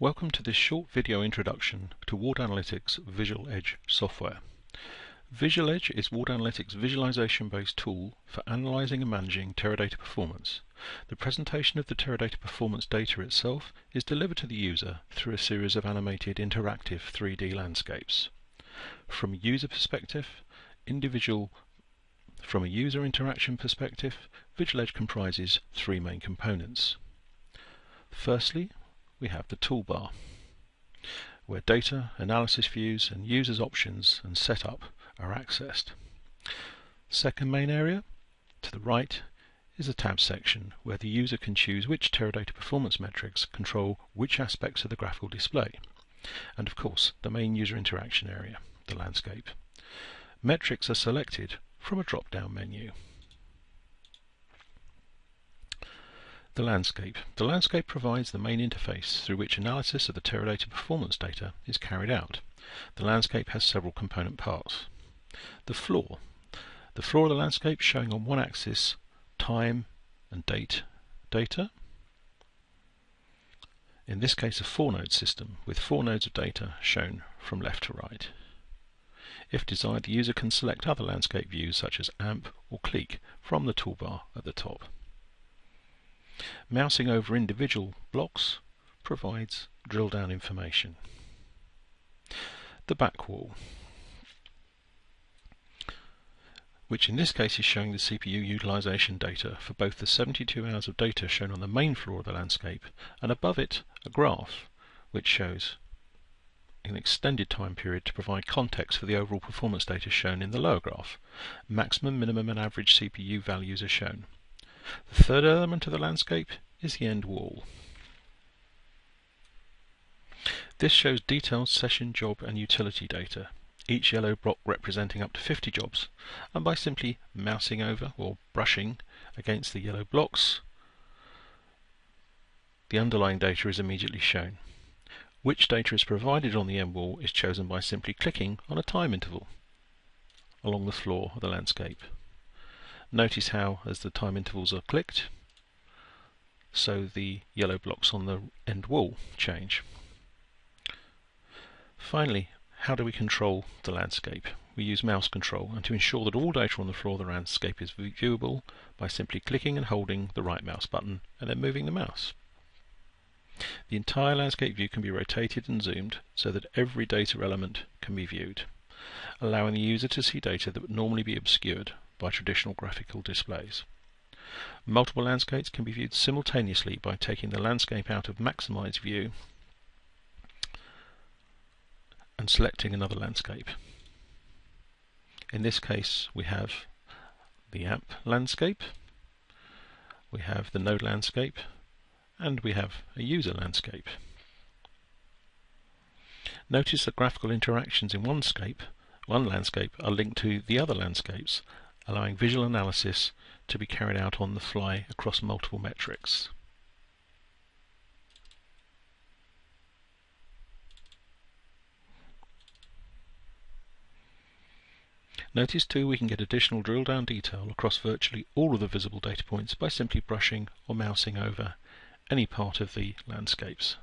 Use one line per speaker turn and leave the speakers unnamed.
Welcome to this short video introduction to Ward Analytics Visual Edge software. Visual Edge is Ward Analytics' visualization-based tool for analyzing and managing Teradata performance. The presentation of the Teradata performance data itself is delivered to the user through a series of animated interactive 3D landscapes. From a user perspective, From a user interaction perspective, Visual Edge comprises three main components. Firstly, we have the toolbar, where data, analysis views and users' options and setup are accessed. Second main area, to the right, is the tab section, where the user can choose which Teradata performance metrics control which aspects of the graphical display. And of course, the main user interaction area, the landscape. Metrics are selected from a drop-down menu. The landscape. The landscape provides the main interface through which analysis of the Teradata performance data is carried out. The landscape has several component parts. The floor. The floor of the landscape showing on one axis time and date data. In this case a 4-node system with 4 nodes of data shown from left to right. If desired, the user can select other landscape views such as AMP or Clique from the toolbar at the top. Mousing over individual blocks provides drill-down information. The back wall, which in this case is showing the CPU utilization data for both the 72 hours of data shown on the main floor of the landscape and above it a graph which shows an extended time period to provide context for the overall performance data shown in the lower graph. Maximum, minimum and average CPU values are shown. The third element of the landscape is the end wall. This shows detailed session, job and utility data, each yellow block representing up to 50 jobs, and by simply mousing over or brushing against the yellow blocks, the underlying data is immediately shown. Which data is provided on the end wall is chosen by simply clicking on a time interval along the floor of the landscape. Notice how, as the time intervals are clicked, so the yellow blocks on the end wall change. Finally, how do we control the landscape? We use mouse control, and to ensure that all data on the floor of the landscape is viewable by simply clicking and holding the right mouse button and then moving the mouse. The entire landscape view can be rotated and zoomed so that every data element can be viewed, allowing the user to see data that would normally be obscured by traditional graphical displays. Multiple landscapes can be viewed simultaneously by taking the landscape out of maximize view and selecting another landscape. In this case we have the AMP landscape, we have the node landscape, and we have a user landscape. Notice that graphical interactions in one landscape are linked to the other landscapes, allowing visual analysis to be carried out on the fly across multiple metrics. Notice too we can get additional drill down detail across virtually all of the visible data points by simply brushing or mousing over any part of the landscapes.